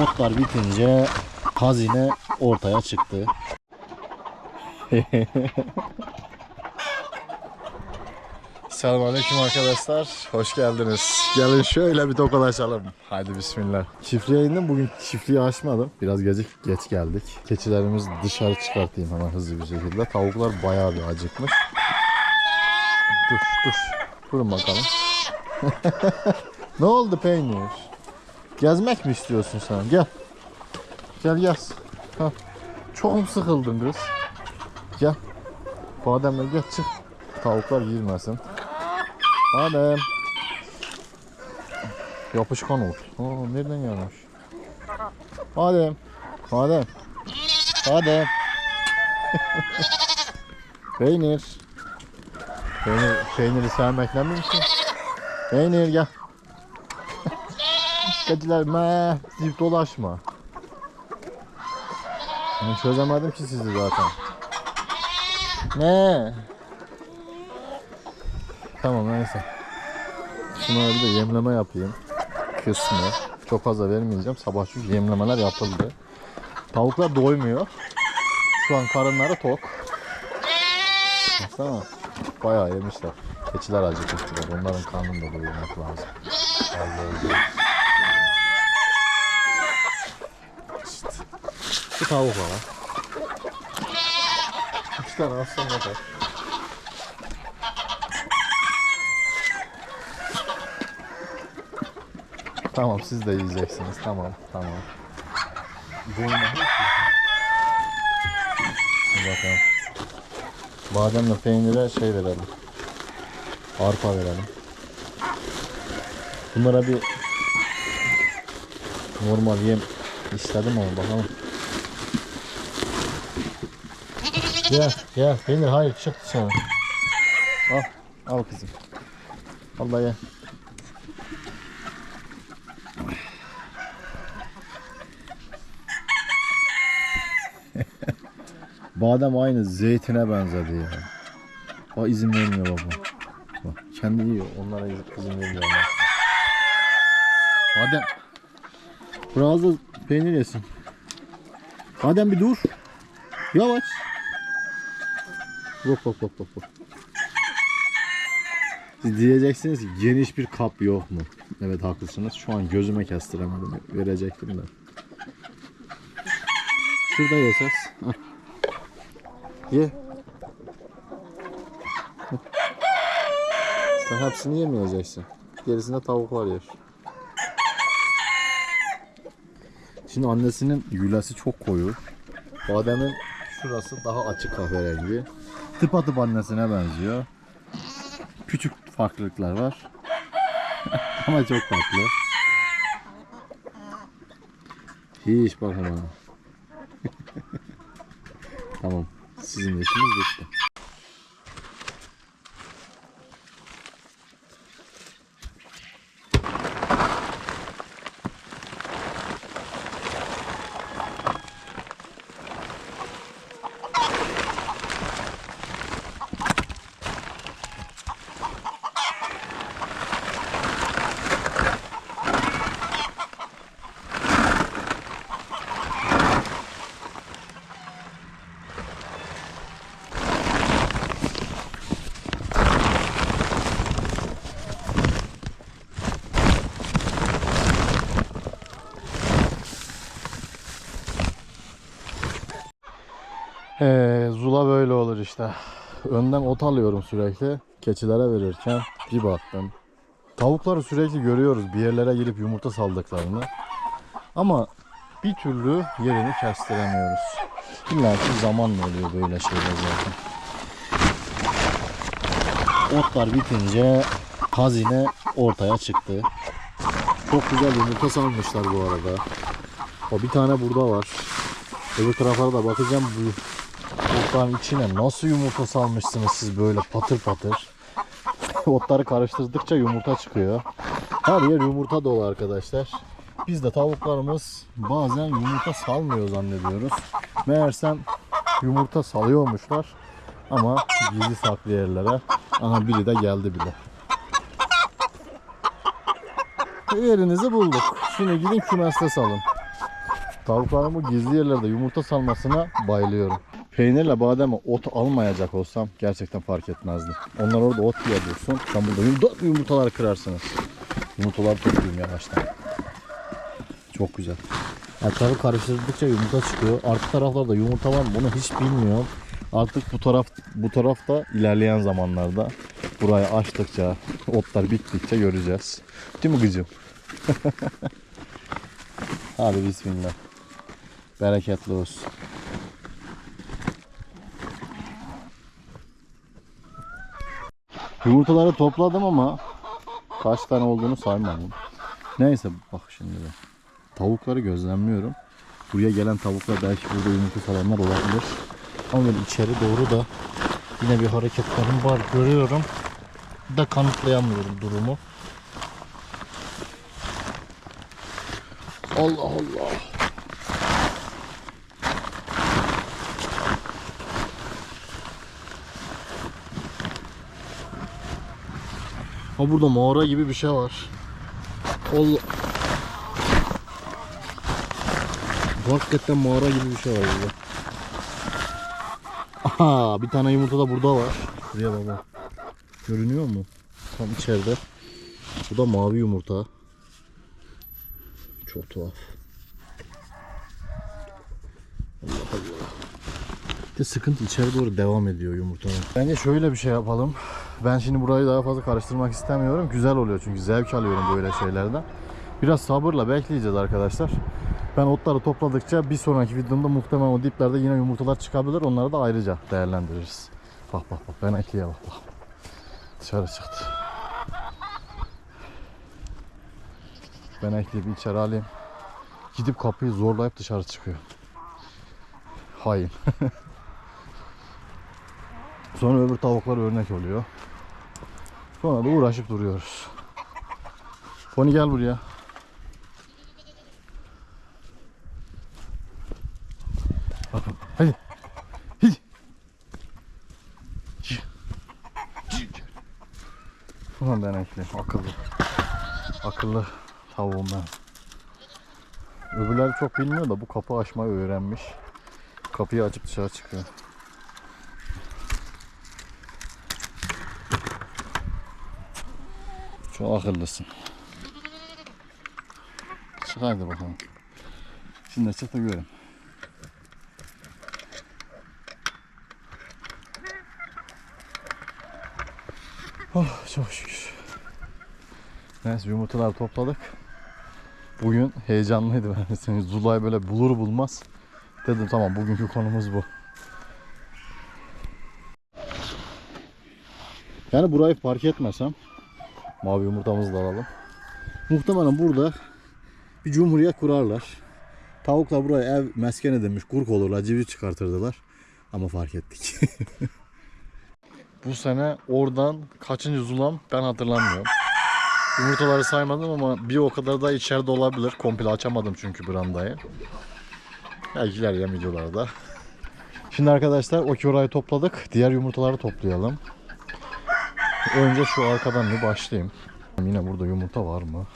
Otlar bitince hazine ortaya çıktı. Selamünaleyküm arkadaşlar. Hoş geldiniz. Gelin şöyle bir tokalaşalım. Haydi bismillah. Çiftliğe indim. Bugün çiftliği açmadım. Biraz geç geldik. Keçilerimizi dışarı çıkartayım hemen hızlı bir şekilde. Tavuklar bayağı bir acıkmış. Dur. Durun bakalım. Ne oldu peynir? Gezmek mi istiyorsun sen? Gel. Gel yaz. Ha. Çok mu sıkıldın kız? Gel. Bademle gel çık. Tavuklar girmesin. Badem. Yapışkan ot. Nereden gelmiş? Badem. Peynir. Peyniri sevmekle mi misin? Peynir gel. Kediler deyip dolaşma. Ben çözemedim ki sizi zaten. Ne? Tamam neyse. Şuna bir de yemleme yapayım. Kısmı. Çok fazla vermeyeceğim. Sabah çünkü yemlemeler yapıldı. Tavuklar doymuyor. Şu an karınları tok. Baksana. Bayağı yemişler. Keçiler acıkmışlar. Onların karnını da doyurmak lazım. İşte. Bu tavuk var. 3 tane aslan var. Tamam siz de yiyeceksiniz. Tamam. Bakalım. Bademle peynire şey verelim. Arpa verelim. Bunlara bir normal yem istedim ama bakalım. Gel peynir hayır çık dışarı. Al kızım. Allah ye. Badem aynı zeytine benzedi ya. Bak izin vermiyor baba. Bak kendi yiyor. Onlara izin vermiyor. Badem. Biraz da peynir yesin. Badem bir dur. Yavaş. Bak. Siz diyeceksiniz ki geniş bir kap yok mu? Evet haklısınız. Şu an gözüme kestiremedim. Verecektim de. Şurada yesez. Ye. Sen hepsini yemeyeceksin. Gerisinde tavuklar yer. Şimdi annesinin gülesi çok koyu. Bademin şurası daha açık kahverengi. Tıpatıp annesine benziyor. Küçük farklılıklar var. Ama çok tatlı. Hiç bakma bana. Tamam. Sizin işiniz bitti. Zula böyle olur işte. Önden ot alıyorum sürekli. Keçilere verirken bir baktım. Tavukları sürekli görüyoruz bir yerlere girip yumurta saldıklarını. Ama bir türlü yerini kestiremiyoruz. İlla ki zamanla oluyor böyle şeyler zaten. Otlar bitince hazine ortaya çıktı. Çok güzel yumurta salmışlar bu arada. O bir tane burada var. Öbür tarafa da bakacağım. Bu otların içine nasıl yumurta salmışsınız siz böyle patır patır. Otları karıştırdıkça yumurta çıkıyor. Her yer yumurta dolu arkadaşlar. Biz de tavuklarımız bazen yumurta salmıyor zannediyoruz. Meğersem yumurta salıyormuşlar. Ama gizli saklı yerlere. Aha biri de geldi bile. Yerinizi bulduk. Şimdi gidin kümeste salın. Tavukların bu gizli yerlerde yumurta salmasına bayılıyorum. Peynirle bademe ot almayacak olsam gerçekten fark etmezdi. Onlar orada ot yiyor dursun. Sen burada yumurtaları kırarsınız. Yumurtaları toplayayım yavaştan. Çok güzel. Yani tabii karıştırdıkça yumurta çıkıyor. Arka taraflarda yumurta var mı bunu hiç bilmiyorum. Artık bu tarafta ilerleyen zamanlarda burayı açtıkça, otlar bittikçe göreceğiz. Değil mi kızım? Hadi bismillah. Bereketli olsun. Yumurtaları topladım ama kaç tane olduğunu saymadım. Neyse bak şimdi de. Tavukları gözlemliyorum. Buraya gelen tavuklar belki burada yumurta salanlar olabilir. Ama böyle içeri doğru da yine bir hareketlerim var görüyorum. Da kanıtlayamıyorum durumu. Allah Allah. Ha burada mağara gibi bir şey var. Allah. Hakikaten mağara gibi bir şey var burada. Aha, bir tane yumurta da burada var. Şuraya baba. Görünüyor mu? Tam içeride. Bu da mavi yumurta. Çok tuhaf. Allah Allah. Bir de sıkıntı içeri doğru devam ediyor yumurtanın. Bence şöyle bir şey yapalım. Ben şimdi burayı daha fazla karıştırmak istemiyorum. Güzel oluyor çünkü zevk alıyorum böyle şeylerden. Biraz sabırla bekleyeceğiz arkadaşlar. Ben otları topladıkça bir sonraki videomda muhtemelen o diplerde yine yumurtalar çıkabilir. Onları da ayrıca değerlendiririz. Bak bak bak, ben ekliye bak bak. Dışarı çıktı. Ben ekliyi bir içeri alayım. Gidip kapıyı zorlayıp dışarı çıkıyor. Hain. Sonra öbür tavuklar örnek oluyor. Sonra da uğraşıp duruyoruz. Pony gel buraya. Hadi. Hadi. Ulan ben ekli. Akıllı. Akıllı tavuğum ben. Öbürleri çok bilmiyor da bu kapı açmayı öğrenmiş. Kapıyı açıp dışarı çıkıyor. Çok akıllısın. Çık hadi bakalım. Şimdi çık da görün. Oh, çok şükür. Neyse yumurtalar topladık. Bugün heyecanlıydı ben de. Zula'yı böyle bulur bulmaz dedim tamam bugünkü konumuz bu. Yani burayı fark etmesem mavi yumurtamızı da alalım. Muhtemelen burada bir cumhuriyet kurarlar. Tavuklar buraya ev mesken edilmiş kurk olurlar, civciv çıkartırdılar. Ama fark ettik. Bu sene oradan kaçıncı zulam ben hatırlamıyorum. Yumurtaları saymadım ama bir o kadar da içeride olabilir. Komple açamadım çünkü brandayı. Belki ilerleyen videolarda. Şimdi arkadaşlar o körayı topladık. Diğer yumurtaları toplayalım. Önce şu arkadan bir başlayayım. Yine burada yumurta var mı?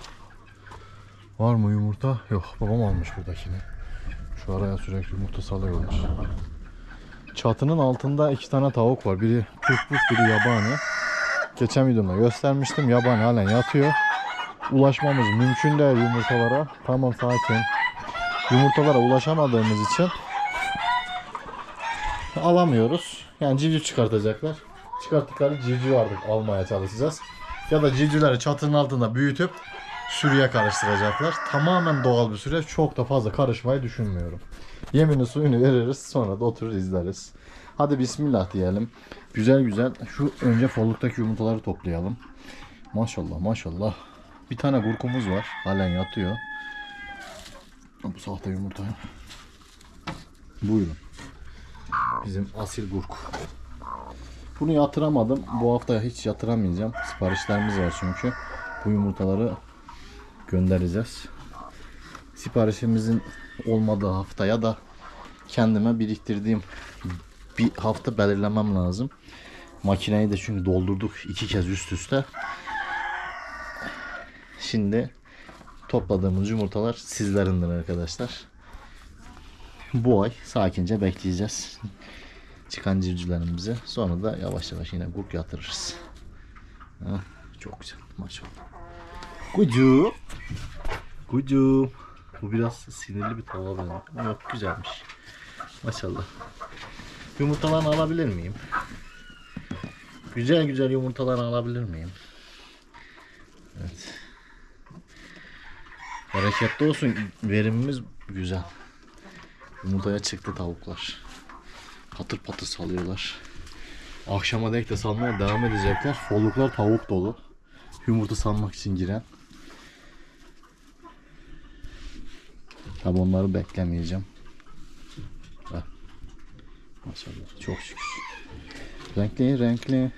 Var mı yumurta? Yok, babam almış buradakini. Şu araya sürekli yumurta salıyorlar. Çatının altında 2 tane tavuk var. Biri kuşbuk, biri yabani. Geçen videomda göstermiştim. Yabani halen yatıyor. Ulaşmamız mümkün değil yumurtalara. Tamam sakin. Yumurtalara ulaşamadığımız için alamıyoruz. Yani civciv çıkartacaklar. Çıkarttıkları civciv artık almaya çalışacağız. Ya da civcivleri çatının altında büyütüp sürüye karıştıracaklar. Tamamen doğal bir süreç. Çok da fazla karışmayı düşünmüyorum. Yemini suyunu veririz. Sonra da oturur izleriz. Hadi bismillah diyelim. Güzel güzel. Şu önce folluktaki yumurtaları toplayalım. Maşallah maşallah. Bir tane kurkumuz var. Halen yatıyor. Bu sahte yumurta. Buyurun. Bizim asil kurk. Bunu yatıramadım. Bu hafta hiç yatıramayacağım. Siparişlerimiz var çünkü. Bu yumurtaları göndereceğiz. Siparişimizin olmadığı haftaya da kendime biriktirdiğim bir hafta belirlemem lazım. Makineyi de çünkü doldurduk 2 kez üst üste. Şimdi topladığımız yumurtalar sizlerindir arkadaşlar. bu ay sakince bekleyeceğiz çıkan civcivlerimizi. Sonra da yavaş yavaş yine kurt yatırırız. Ha, çok güzel maşallah. Kucu. Kucu. Bu biraz sinirli bir tava benim. Yok, güzelmiş. Maşallah. Yumurtalarını alabilir miyim? Güzel güzel yumurtalarını alabilir miyim? Evet. Bereketli olsun. Verimimiz güzel. Yumurtaya çıktı tavuklar. Patır patır salıyorlar. Akşama dek de salmaya devam edecekler. Foluklar tavuk dolu. Yumurta salmak için giren. Tabi onları beklemeyeceğim. Bak. Maşallah çok şükür. Renkli renkli.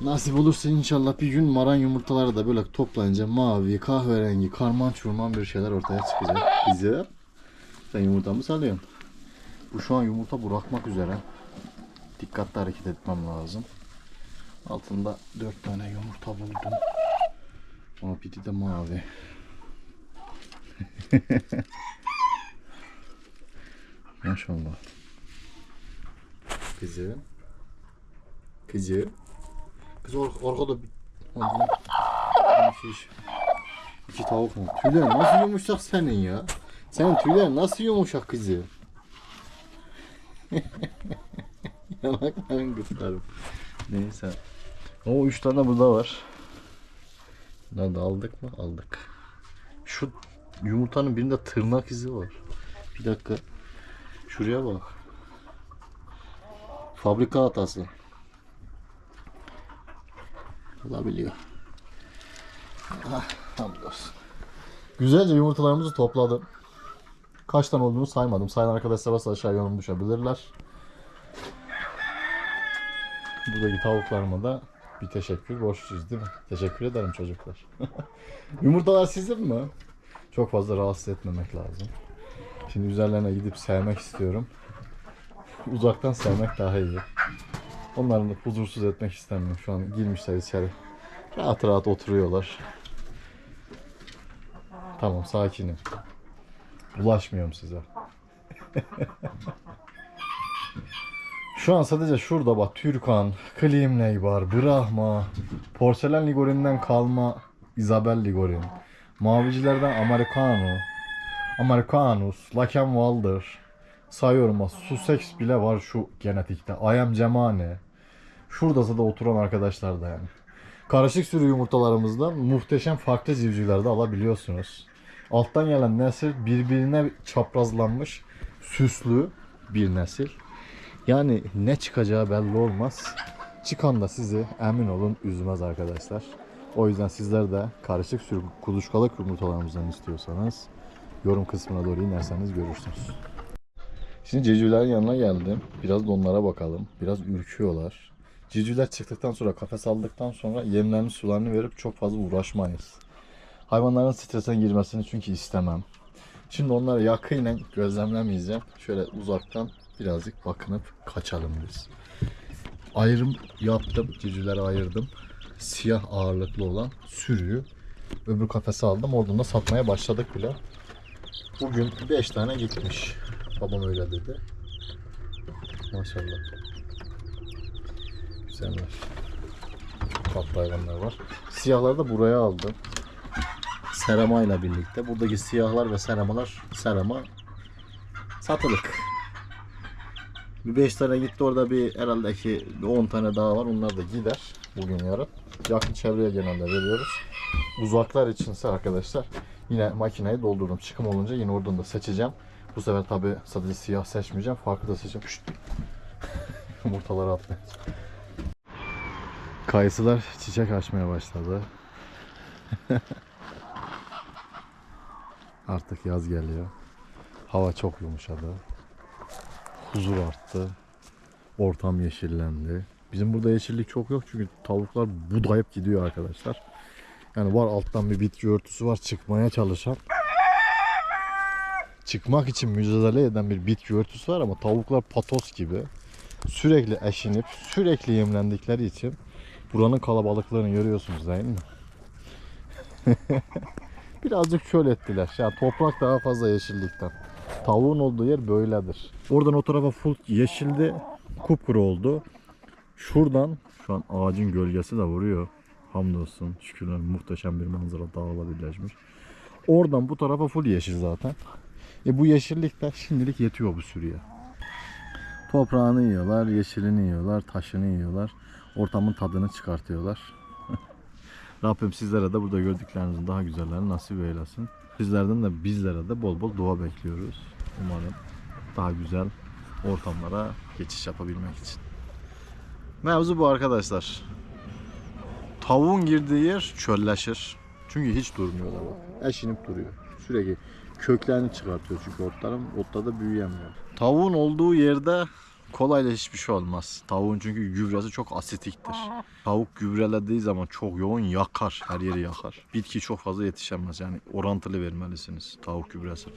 Nasip olursa inşallah bir gün maran yumurtaları da böyle toplayınca mavi, kahverengi, karman çurman bir şeyler ortaya çıkacak. Güzel. Sen yumurtamı salıyorsun. Bu şu an yumurta bırakmak üzere. Dikkatli hareket etmem lazım. Altında 4 tane yumurta buldum. Ama biri de mavi. Maşallah. Kızı. Kızı. Kız arkada bir şiş. İki tavuk mu? Tüyler nasıl yumuşak senin ya? Senin tüyler nasıl yumuşak kızı? Yanakların kızlarım. Neyse. O 3 tane burada var. Bunları da aldık mı? Aldık. Şu yumurtanın birinde tırnak izi var. Bir dakika. Şuraya bak. Fabrika hatası. Olabiliyor. Ah, hamdolsun. Güzelce yumurtalarımızı topladım. Kaç tane olduğunu saymadım. Sayan arkadaşlar varsa aşağı yorum düşebilirler. Buradaki tavuklarıma da bir teşekkür borçluyuz değil mi? Teşekkür ederim çocuklar. Yumurtalar sizin mi? Çok fazla rahatsız etmemek lazım. Şimdi üzerlerine gidip sevmek istiyorum. Uzaktan sevmek daha iyi. Onları da huzursuz etmek istemiyorum. Şu an girmişler içeri. Rahat rahat oturuyorlar. Tamam, sakinim. Bulaşmıyorum size. Şu an sadece şurada bak Türkan, Klimney, Brahma, Porselen Ligori'nden kalma Isabel Ligorin, Mavicilerden Americano, Americanus, Lakenwalder, sayıyorum bak Sussex bile var şu genetikte, Ayam Cemane. Şurada da oturan arkadaşlar da yani. Karışık sürü yumurtalarımızdan muhteşem farklı civcivler de alabiliyorsunuz. Alttan gelen nesil birbirine çaprazlanmış, süslü bir nesil. Yani ne çıkacağı belli olmaz. Çıkan da sizi emin olun üzmez arkadaşlar. O yüzden sizler de karışık sürü kuluçkalık yumurtalarımızdan istiyorsanız yorum kısmına doğru inerseniz görürsünüz. Şimdi civcivlerin yanına geldim. Biraz da onlara bakalım. Biraz ürküyorlar. Civcivler çıktıktan sonra, kafes aldıktan sonra yemlerini sularını verip çok fazla uğraşmayız. Hayvanların strese girmesini çünkü istemem. Şimdi onları yakinen gözlemlemeyeceğim. Şöyle uzaktan birazcık bakınıp kaçalım biz. Ayrım yaptım. Civcivleri ayırdım. Siyah ağırlıklı olan sürüyü öbür kafese aldım. Oradan da satmaya başladık bile. Bugün 5 tane gitmiş. Babam öyle dedi. Maşallah. Güzeller. Çok tatlı hayvanlar var. Siyahları da buraya aldım. Serama ile birlikte. Buradaki siyahlar ve seramalar, serama satılık. Bir 5 tane gitti, orada bir herhalde ki 10 tane daha var. Onlar da gider bugün yarın. Yakın çevreye genelde veriyoruz. Uzaklar içinse arkadaşlar yine makineyi doldurdum. Çıkım olunca yine oradan da seçeceğim. Bu sefer tabi sadece siyah seçmeyeceğim. Farklı da seçeceğim. Yumurtaları atlayacağım. Kayısılar çiçek açmaya başladı. Artık yaz geliyor. Hava çok yumuşadı. Huzur arttı. Ortam yeşillendi. Bizim burada yeşillik çok yok çünkü tavuklar budayıp gidiyor arkadaşlar. Yani var alttan bir bitki örtüsü var, çıkmaya çalışan. Çıkmak için mücadele eden bir bitki örtüsü var ama tavuklar patos gibi. Sürekli eşinip, sürekli yemlendikleri için buranın kalabalıklığını görüyorsunuz değil mi? Birazcık şöyle ettiler. Yani toprak daha fazla yeşillikten. Tavuğun olduğu yer böyledir. Oradan o tarafa full yeşildi. Kupkuru oldu. Şuradan şu an ağacın gölgesi de vuruyor. Hamdolsun. Şükürler, muhteşem bir manzara, dağla birleşmiş. Oradan bu tarafa full yeşil zaten. Bu yeşillik de şimdilik yetiyor bu sürüye. Toprağını yiyorlar, yeşilini yiyorlar, taşını yiyorlar. Ortamın tadını çıkartıyorlar. Rabbim sizlere de burada gördüklerinizin daha güzellerini nasip eylesin. Sizlerden de bizlere de bol bol dua bekliyoruz. Umarım daha güzel ortamlara geçiş yapabilmek için. Mevzu bu arkadaşlar. Tavuğun girdiği yer çölleşir. Çünkü hiç durmuyorlar. Eşinip duruyor. Sürekli köklerini çıkartıyor çünkü otlar da büyüyemiyor. Tavuğun olduğu yerde kolayla hiçbir şey olmaz. Tavuğun çünkü gübresi çok asitiktir. Tavuk gübrelediği zaman çok yoğun yakar. Her yeri yakar. Bitki çok fazla yetişemez. Yani orantılı vermelisiniz tavuk gübresi.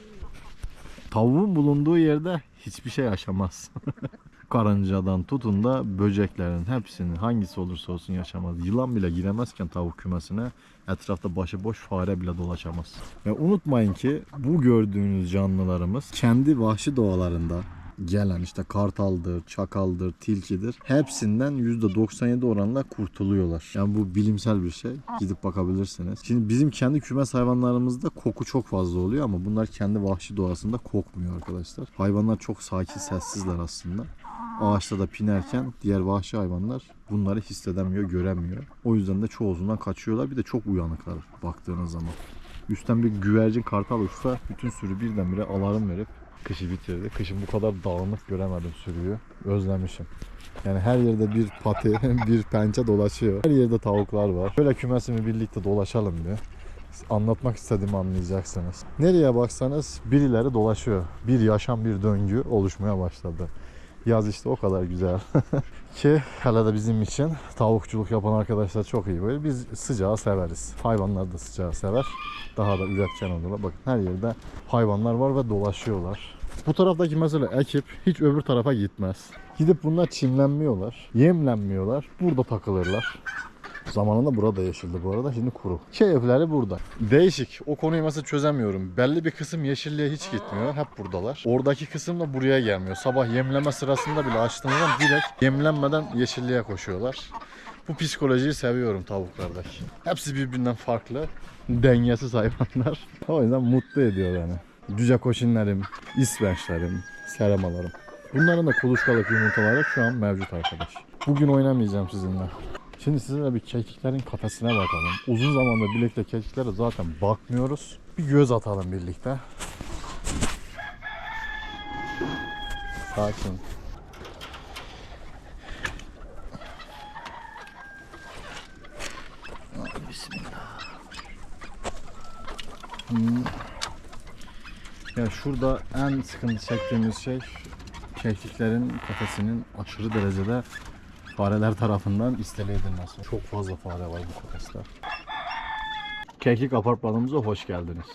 Tavuğun bulunduğu yerde hiçbir şey yaşamaz. Karıncadan tutun da böceklerin hepsini hangisi olursa olsun yaşamaz. Yılan bile giremezken tavuk kümesine etrafta başıboş fare bile dolaşamaz. Ve unutmayın ki bu gördüğünüz canlılarımız kendi vahşi doğalarında gelen işte kartaldır, çakaldır, tilkidir. Hepsinden %97 oranla kurtuluyorlar. Yani bu bilimsel bir şey. Gidip bakabilirsiniz. Şimdi bizim kendi kümes hayvanlarımızda koku çok fazla oluyor ama bunlar kendi vahşi doğasında kokmuyor arkadaşlar. Hayvanlar çok sakin, sessizler aslında. Ağaçta da pinerken diğer vahşi hayvanlar bunları hissedemiyor, göremiyor. O yüzden de çoğundan kaçıyorlar. Bir de çok uyanıklar baktığınız zaman. Üstten bir güvercin kartal uçsa bütün sürü birdenbire alarm verip kışı bitirdi. Kışın bu kadar dağınık göremedim sürüyü. Özlemişim. Yani her yerde bir pati, bir pençe dolaşıyor. Her yerde tavuklar var. Böyle kümesimi birlikte dolaşalım diye. Anlatmak istediğimi anlayacaksınız. Nereye baksanız birileri dolaşıyor. Bir yaşam, bir döngü oluşmaya başladı. Yaz işte o kadar güzel. Ki hele de bizim için tavukçuluk yapan arkadaşlar çok iyi böyle. Biz sıcağı severiz. Hayvanlar da sıcağı sever. Daha da üretken olurlar. Bakın her yerde hayvanlar var ve dolaşıyorlar. Bu taraftaki mesela ekip hiç öbür tarafa gitmez. Gidip bunlar çimlenmiyorlar, yemlenmiyorlar. Burada takılırlar. Zamanında burada yeşildi bu arada, şimdi kuru. Keyifleri burada. Değişik. O konuyu mesela çözemiyorum. Belli bir kısım yeşilliğe hiç gitmiyor. Hep buradalar. Oradaki kısım da buraya gelmiyor. Sabah yemleme sırasında bile açtığında direkt yemlenmeden yeşilliğe koşuyorlar. Bu psikolojiyi seviyorum tavuklardaki. Hepsi birbirinden farklı. Dengesiz hayvanlar. O yüzden mutlu ediyor beni. Cüce koçinlerim, isvençlerim, seremalarım. Bunların da kuluçkalık yumurtaları şu an mevcut arkadaş. Bugün oynamayacağım sizinle. Şimdi sizinle bir kekiklerin kafesine bakalım. Uzun zamandır birlikte kekiklere zaten bakmıyoruz. Bir göz atalım birlikte. Sakin. Bismillah. Ya şurada en sıkıntı çektiğimiz şey kekiklerin kafesinin aşırı derecede fareler tarafından istila edilmesi. Çok fazla fare var bu kafeste. Keklik apartmanımıza hoş geldiniz.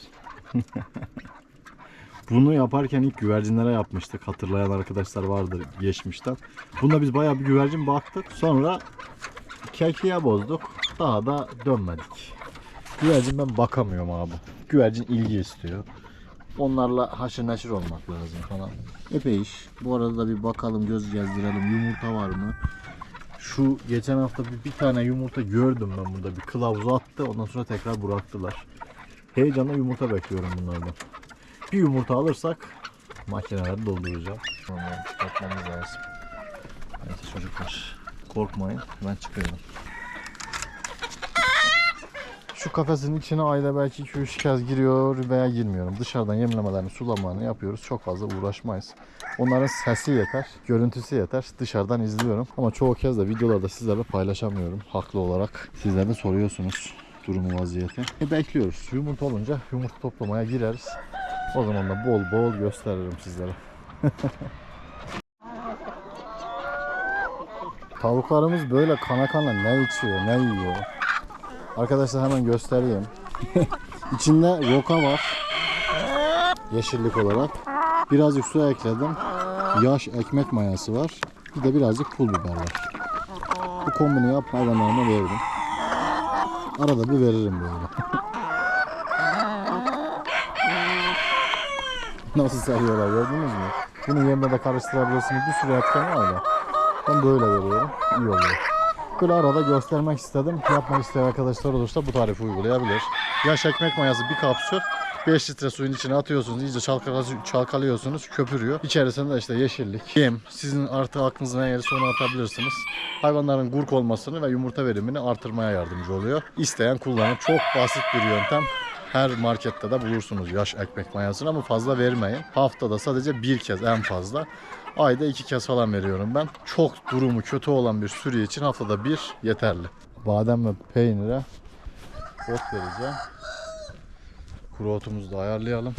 Bunu yaparken ilk güvercinlere yapmıştık. Hatırlayan arkadaşlar vardır geçmişten. Bunda biz bayağı bir güvercin baktık. Sonra kekliğe bozduk. Daha da dönmedik. Güvercin ben bakamıyorum abi. Güvercin ilgi istiyor. Onlarla haşır neşir olmak lazım falan. Epey iş. Bu arada da bir bakalım, göz gezdirelim. Yumurta var mı? Şu geçen hafta bir tane yumurta gördüm ben burada. Bir kılavuz attı. Ondan sonra tekrar bıraktılar. Heyecanla yumurta bekliyorum bunlardan. Bir yumurta alırsak makineleri dolduracağım. Onları çıkartmamız lazım. Neyse çocuklar, korkmayın. Ben çıkıyorum. Şu kafesin içine ayda belki 2-3 kez giriyor veya girmiyorum. Dışarıdan yemlemelerini, sulamalarını yapıyoruz. Çok fazla uğraşmayız. Onların sesi yeter, görüntüsü yeter. Dışarıdan izliyorum. Ama çoğu kez de videolarda sizlerle paylaşamıyorum. Haklı olarak. Sizler de soruyorsunuz durumu, vaziyeti. Bekliyoruz. Yumurta olunca yumurta toplamaya gireriz. O zaman da bol bol gösteririm sizlere. Tavuklarımız böyle kana kana ne içiyor, ne yiyor? Arkadaşlar hemen göstereyim. İçinde roka var. Yeşillik olarak. Birazcık su ekledim. Yaş ekmek mayası var. Bir de birazcık pul biber var. Bu kombini yap, hayvanlarıma veririm. Arada bir veririm böyle. Nasıl seviyorlar gördünüz mü? Bunu yemle de karıştırabilirsiniz. Bir sürü etken var da. Ben böyle veriyorum. İyi oluyor. Böyle arada göstermek istedim. Yapmak isteyen arkadaşlar olursa bu tarifi uygulayabilir. Yaş ekmek mayası bir kapsül. 5 litre suyun içine atıyorsunuz. İyice çalkalıyorsunuz. Köpürüyor. İçerisinde işte yeşillik, yem. Sizin artı aklınıza ne gelirse onu atabilirsiniz. Hayvanların gurk olmasını ve yumurta verimini artırmaya yardımcı oluyor. İsteyen kullanır. Çok basit bir yöntem. Her markette de bulursunuz yaş ekmek mayasını ama fazla vermeyin. Haftada sadece bir kez en fazla. Ayda 2 kez falan veriyorum ben. Çok durumu kötü olan bir sürü için haftada bir yeterli. Badem ve peynire ot vereceğim. Kuru otumuzu da ayarlayalım.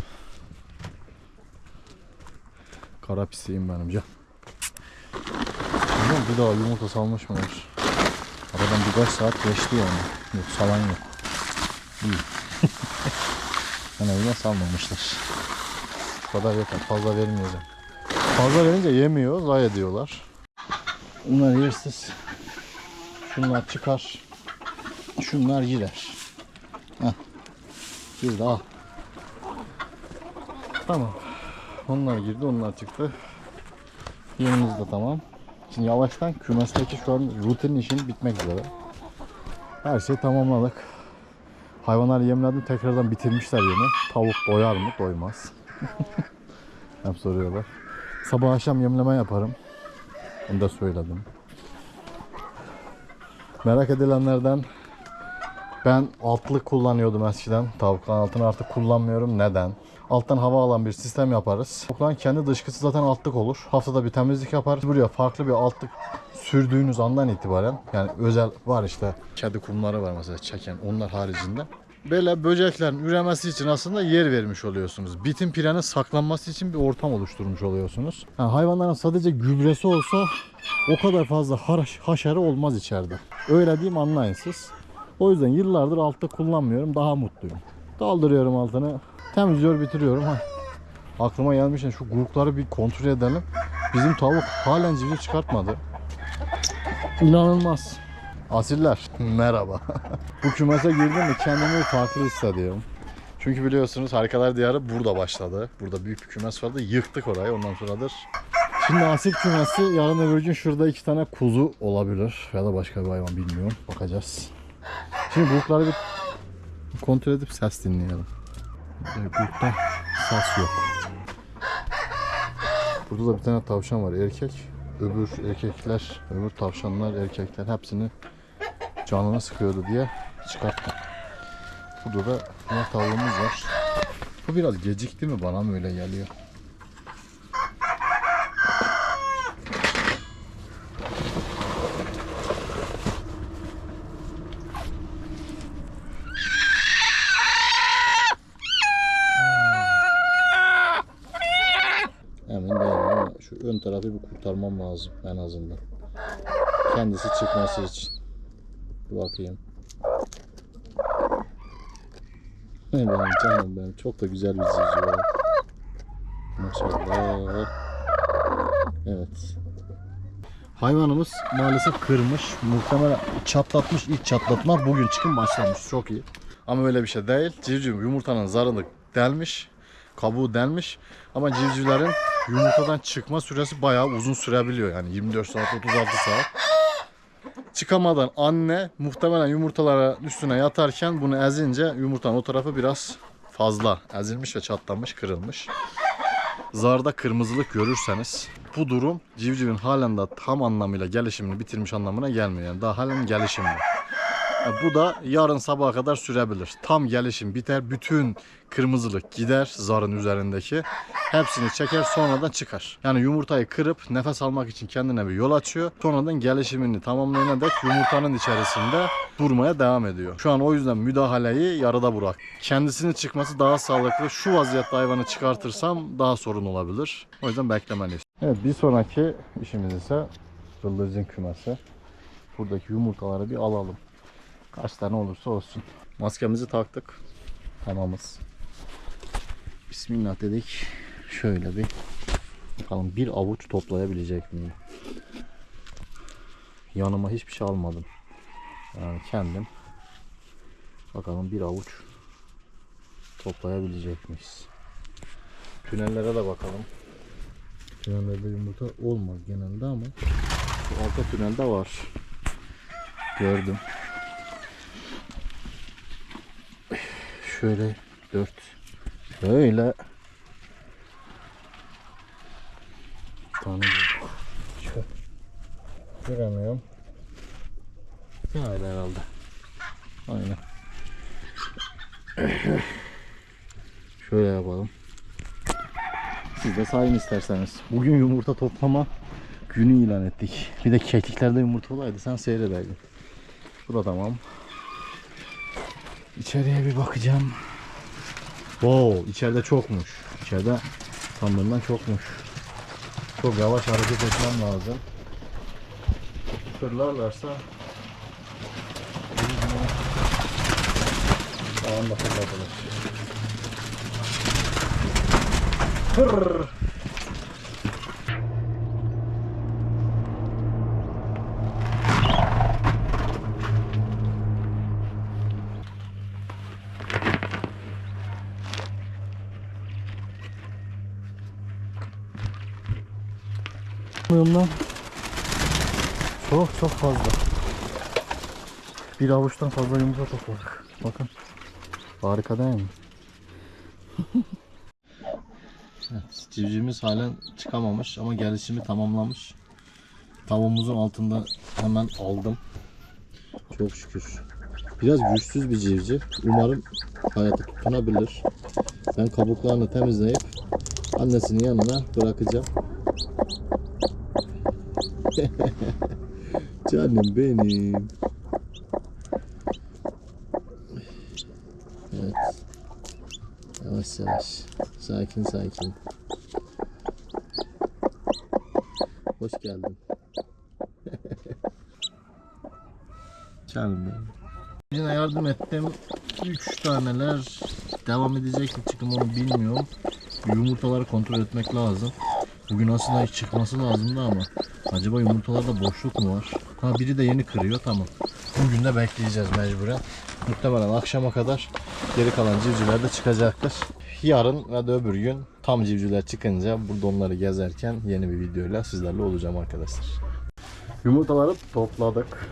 Kara pisliğim benim can. Bir daha yumurta salmış mıdır? Aradan birkaç saat geçti yani. Yok, salan yok. İyi. En azından salmamışlar. Bu kadar yeter. Fazla vermeyeceğim. Fazla verince yemiyor, zayi ediyorlar. Bunlar yersiz. Şunlar çıkar. Şunlar gider. Heh. Girdi al. Tamam. Onlar girdi, onlar çıktı. Yemimiz de tamam. Şimdi yavaştan kümesteki şu an rutin işim bitmek üzere. Her şeyi tamamladık. Hayvanları yemledim, tekrardan bitirmişler yemi. Tavuk doyar mı? Doymaz. Hep soruyorlar. Sabah akşam yemleme yaparım. Onu da söyledim. Merak edilenlerden, ben altlık kullanıyordum eskiden. Tavukların altını artık kullanmıyorum. Neden? Alttan hava alan bir sistem yaparız. Tavukların kendi dışkısı zaten altlık olur. Haftada bir temizlik yaparız. Buraya farklı bir altlık sürdüğünüz andan itibaren, yani özel var işte, kedi kumları var mesela çeken, onlar haricinde. Böyle böceklerin üremesi için aslında yer vermiş oluyorsunuz. Bitin pirenin saklanması için bir ortam oluşturmuş oluyorsunuz. Yani hayvanların sadece gübresi olsa o kadar fazla haşarı olmaz içeride. Öyle diyeyim, anlayın siz. O yüzden yıllardır altta kullanmıyorum. Daha mutluyum. Daldırıyorum altını. Temizliyor, bitiriyorum. Aklıma gelmişken şu gurkları bir kontrol edelim. Bizim tavuk halen civciv çıkartmadı. İnanılmaz. Asiller merhaba. Bu kümese girdim mi kendimi farklı hissediyorum. Çünkü biliyorsunuz Harikalar Diyarı burada başladı. Burada büyük bir kümes vardı. Yıktık orayı, ondan sonradır. Şimdi asil kümesi, yarın öbür gün şurada 2 tane kuzu olabilir. Ya da başka bir hayvan, bilmiyorum. Bakacağız. Şimdi gurkları bir kontrol edip ses dinleyelim. Gurkta ses yok. Burada da bir tane tavşan var, erkek. Öbür erkekler, öbür tavşanlar, erkekler hepsini canını sıkıyordu diye çıkarttım. Burada da yine tavuğumuz var. Bu biraz gecikti mi, bana mı öyle geliyor? Hemen dayanıyor. Şu ön tarafı bir kurtarmam lazım en azından. Kendisi çıkması için. Bir bakayım. Benim canım benim. Çok da güzel bir civciv var. Maşallah. Evet. Hayvanımız maalesef kırmış. Muhtemelen çatlatmış. İlk çatlatma bugün çıkın başlamış. Çok iyi. Ama öyle bir şey değil. Civciv yumurtanın zarını delmiş. Kabuğu delmiş. Ama civcivlerin yumurtadan çıkma süresi bayağı uzun sürebiliyor. Yani 24 saat, 36 saat. Çıkamadan anne muhtemelen yumurtalara üstüne yatarken bunu ezince yumurtanın o tarafı biraz fazla ezilmiş ve çatlamış, kırılmış. Zarda kırmızılık görürseniz bu durum civcivin halen de tam anlamıyla gelişimini bitirmiş anlamına gelmiyor. Yani daha halen gelişimli. Bu da yarın sabaha kadar sürebilir. Tam gelişim biter, bütün kırmızılık gider zarın üzerindeki. Hepsini çeker, sonradan çıkar. Yani yumurtayı kırıp nefes almak için kendine bir yol açıyor. Sonradan gelişimini tamamlayana dek yumurtanın içerisinde durmaya devam ediyor. Şu an o yüzden müdahaleyi yarıda bırak. Kendisinin çıkması daha sağlıklı. Şu vaziyette hayvanı çıkartırsam daha sorun olabilir. O yüzden beklemeliyiz. Evet, bir sonraki işimiz ise bıldırcın kümesi. Buradaki yumurtaları bir alalım. Kaç tane olursa olsun. Maskemizi taktık. Tamamız. Bismillah dedik. Şöyle bir bakalım, bir avuç toplayabilecek miyim? Yanıma hiçbir şey almadım. Yani kendim. Bakalım bir avuç toplayabilecek miyiz? tünellere de bakalım. Tünellerde yumurta olmaz genelde ama şu arka tünelde var. Gördüm. Şöyle 4 böyle tane şöyle göremiyorum. Yani herhalde. Aynen. Şöyle yapalım. Siz de sayın isterseniz. Bugün yumurta toplama günü ilan ettik. Bir de kekliklerde yumurta olaydı sen seyrederdin. Bu da tamam. İçeriye bir bakacağım. Wow, içeride çokmuş. İçeride sandığımdan çokmuş. Çok yavaş hareket etmem lazım. Fırlarlarsa anda fırlatılır. Fırr. Çok fazla. Bir avuçtan fazla yumurta topladık. Bakın. Harika değil mi? Evet, civcivimiz halen çıkamamış ama gelişimi tamamlamış. Tavuğumuzun altında hemen aldım. Çok şükür. Biraz güçsüz bir civciv. Umarım hayata tutunabilir. Ben kabuklarını temizleyip annesinin yanına bırakacağım. Canım benim. Evet. Yavaş yavaş. Sakin sakin. Hoş geldin. Canım benim. Yine yardım ettim. 3 taneler devam edecek mi çıkım onu bilmiyorum. Yumurtaları kontrol etmek lazım. Bugün aslında hiç çıkması lazımdı ama acaba yumurtalarda boşluk mu var? Ha biri de yeni kırıyor, tamam. Bugün de bekleyeceğiz mecburen. Muhtemelen akşama kadar geri kalan civcivler de çıkacaktır. Yarın ve de öbür gün tam civcivler çıkınca burada onları gezerken yeni bir videoyla sizlerle olacağım arkadaşlar. Yumurtaları topladık.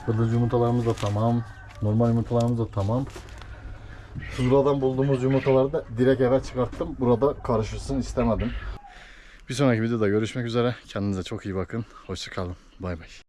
Bıldırcın yumurtalarımız da tamam. Normal yumurtalarımız da tamam. Buradan bulduğumuz yumurtaları da direkt eve çıkarttım. Burada karışırsın istemedim. Bir sonraki videoda görüşmek üzere. Kendinize çok iyi bakın. Hoşça kalın. Bay bay.